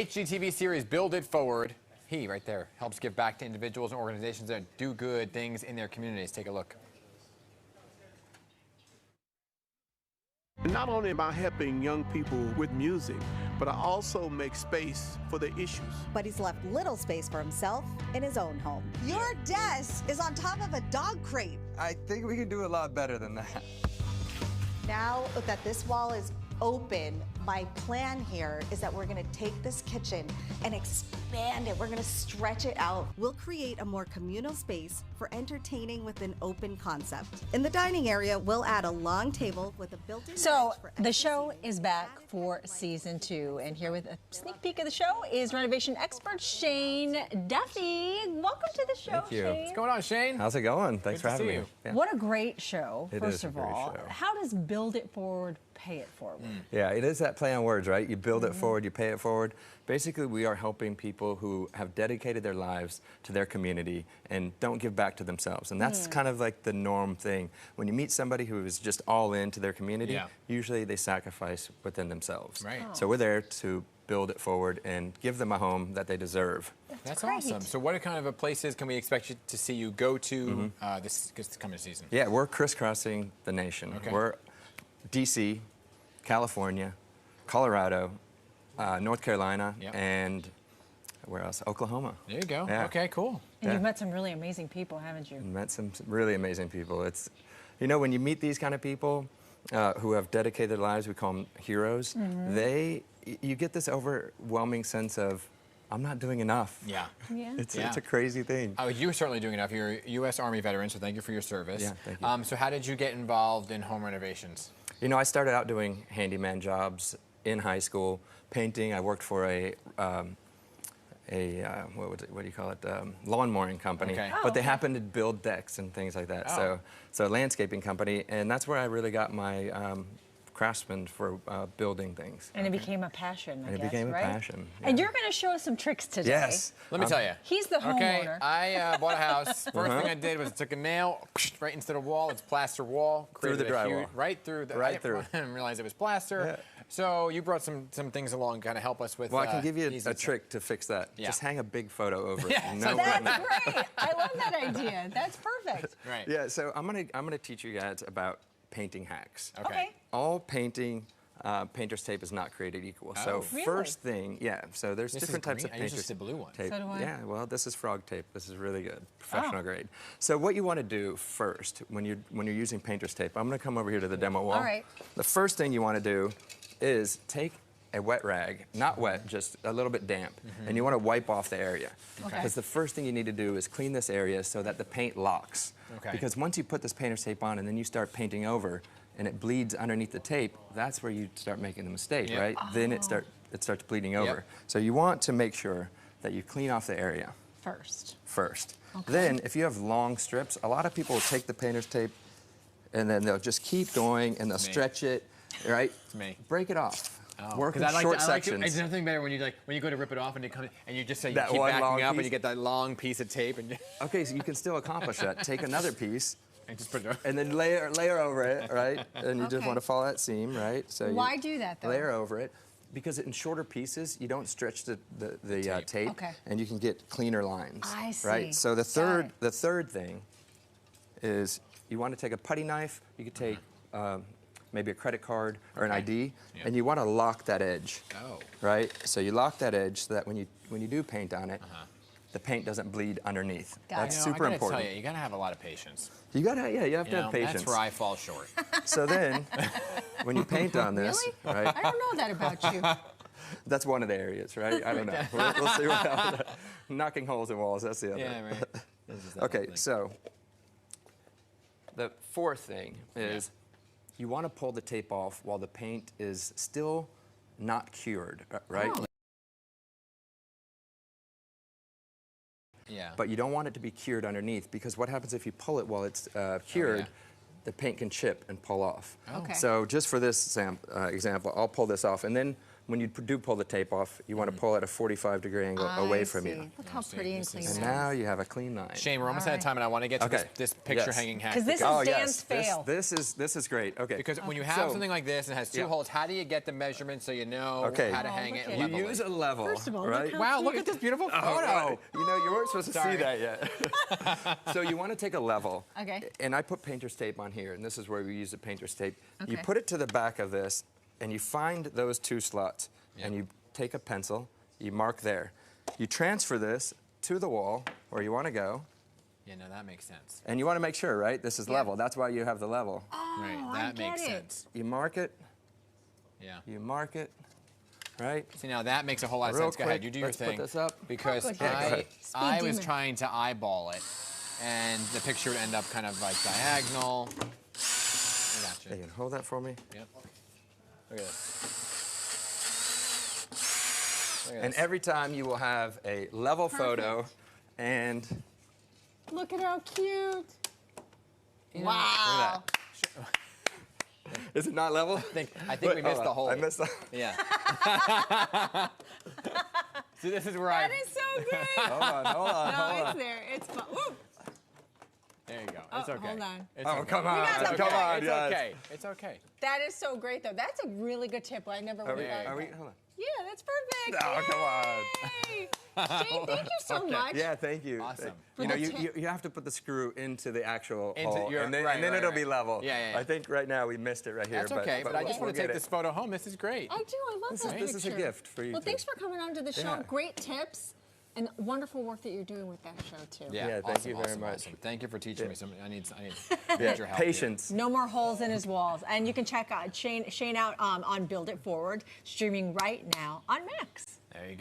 HGTV series Build It Forward. He, right there, helps give back to individuals and organizations that do good things in their communities. Take a look. Not only am I helping young people with music, but I also make space for the issues. But he's left little space for himself in his own home. Your desk is on top of a dog crate. I think we can do a lot better than that. Now that this wall is open, my plan here is that we're gonna take this kitchen and expand it. We're gonna stretch it out. We'll create a more communal space for entertaining with an open concept. In the dining area, we'll add a long table with a built-in So bench for the show entertaining. is back for season 2, and here with a sneak peek of the show is renovation expert Shane Duffy. Welcome to the show, Thank you. Shane. What's going on, Shane? How's it going? Thanks Good for to having see me. you. Yeah. What a great show, It first is a of great all. show. How does Build It Forward pay it forward? Yeah, it is that play on words, right? You build it forward, you pay it forward. Basically, we are helping people who have dedicated their lives to their community and don't give back to themselves. And that's kind of like the norm thing. When you meet somebody who is just all into their community, usually they sacrifice within themselves. Right. So we're there to build it forward and give them a home that they deserve. That's great. awesome. So what kind of places can we expect you to see you go to this coming season? Yeah, we're crisscrossing the nation. Okay. We're DC, California, Colorado, North Carolina, and where else? Oklahoma. There you go. Yeah. Okay, cool. And you've met some really amazing people, haven't you? Met some really amazing people. It's, you know, when you meet these kind of people who have dedicated their lives, we call them heroes. You get this overwhelming sense of, I'm not doing enough. Yeah. It's a crazy thing. Oh, you're certainly doing enough. You're a U.S. Army veteran, so thank you for your service. Yeah, thank you. So how did you get involved in home renovations? You know, I started out doing handyman jobs in high school, painting. I worked for a what do you call it? Lawn mowing company. Okay. But they happened to build decks and things like that. So a landscaping company, and that's where I really got my craftsman for building things. And it became a passion, I And it guess, became a right? passion, And yeah. you're going to show us some tricks today. Yes. Let me tell you. He's the Okay, homeowner. I bought a house. First thing I did was took a nail right into the wall. It's plaster wall. Through the created a drywall. right through the. Right through. I didn't realize it was plaster. Yeah. So you brought some things along, kind of help us with. Well, I can give you easy a stuff. trick to fix that. Yeah. Just hang a big photo over it. Yeah, No That's button. great. I love that idea. That's perfect. Right. Yeah, so I'm gonna teach you guys about painting hacks. Okay. All painting, painter's tape is not created equal. Oh. So Really? first thing, so there's This different is types of green? I painter's usually see blue ones. tape. So do I. Yeah, well, this is frog tape. This is really good, professional grade. So what you want to do first when you're using painter's tape, I'm gonna come over here to the demo wall. All right. The first thing you want to do is take a wet rag, not wet, just a little bit damp, and you want to wipe off the area. Okay. Because the first thing you need to do is clean this area so that the paint locks. Okay. Because once you put this painter's tape on and then you start painting over and it bleeds underneath the tape, that's where you start making the mistake, Yep. right? Then it starts bleeding over. So you want to make sure that you clean off the area First. first. Then if you have long strips, a lot of people will take the painter's tape and then they'll just keep going and they'll stretch it, right? It's me. Break it off. Oh, Work in 'cause short It's sections. nothing better when you go to rip it off and it comes and you just say you That keep one backing long up and piece? you get that long piece of tape and Okay, so you can still accomplish that. Take another piece just put it. and then layer over it, right? And you just Okay. want to follow that seam, right? So Why you do that, though? layer over it because in shorter pieces you don't stretch the tape, Okay. and you can get cleaner lines. I see. Right. So the Got it. third thing is you want to take a putty knife. You could take maybe a credit card or an ID, and you want to lock that edge. Oh. Right. So you lock that edge so that when you do paint on it, the paint doesn't bleed underneath. Got That's it. I super gotta important. Tell you gotta have a lot of patience. You have to have patience. That's where I fall short. So then, when you paint on this, Really? right? I don't know that about you. That's one of the areas, right? I don't know. We'll see what happens. Knocking holes in walls, that's the other. Yeah, right. This is that Okay, whole thing. so the fourth thing is you want to pull the tape off while the paint is still not cured, right? Oh. Yeah. But you don't want it to be cured underneath because what happens if you pull it while it's cured, the paint can chip and pull off. Okay. So just for this example, I'll pull this off. And then when you do pull the tape off, you want to pull at a 45-degree angle away from you. Look how pretty and clean And that now is. you have a clean line. Shane, we're almost out of time, and I want to get to this picture Yes. hanging hack. Because this is Dan's fail. This is great. Okay. Because when you have So- something like this and it has two holes, how do you get the measurement so you know how to hang it? look And at You level use it? a level, First of all, look right? how Wow, look cute. at this beautiful photo. Oh, right. You know, you weren't supposed to Sorry. see that yet. So you want to take a level. Okay. And I put painter's tape on here, and this is where we use the painter's tape. You Okay. put it to the back of this, and you find those two slots, and you take a pencil, you mark there. You transfer this to the wall where you want to go, Yeah, no, that makes sense. and you want to make sure, right? This is level. That's why you have the level. Right, I that get makes it. sense. You mark it, Yeah. you mark it, right? See, now that makes a whole lot of Real sense. Go ahead, quick, you do your let's put thing. this up. Because Oh, good. Yeah, go I ahead. was demon. trying to eyeball it, and the picture would end up kind of like diagonal. I got Hey, you. you can hold that for me. Yep. Look at this. Look at And this. every time you will have a level photo, and Look at how cute. You know, Wow. is it not level? I think Wait, we missed hold the on. hole. I missed the. Yeah. See, this is where That is so good. Hold on, hold on, No, hold it's on. there. It's fun. Ooh. There you go. Oh, It's okay. hold on. It's Oh, okay. come on, got some come time. on, It's guys. okay. It's okay. That is so great, though. That's a really good tip. I never Are would we, have thought are of we, that. hold on. Yeah, that's perfect. Oh, come on. Yay. Shane, thank you so much. Yeah, thank you. Awesome. You know, the you have to put the screw into the actual Into- hole, you're- and then, right, right, it'll right. be level. Yeah. I think right now we missed it right here. That's okay, but I just we'll want to get take it. this photo home. This is great. I do. I love that This is a picture. gift for you. Well, two. thanks for coming on to the show. Yeah. Great tips and wonderful work that you're doing with that show, too. Yeah, thank you very much. Awesome. Thank you for teaching me something. I need Yeah, your help. patience. No more holes in his walls. And you can check out Shane out on Build It Forward, streaming right now on Max. There you go.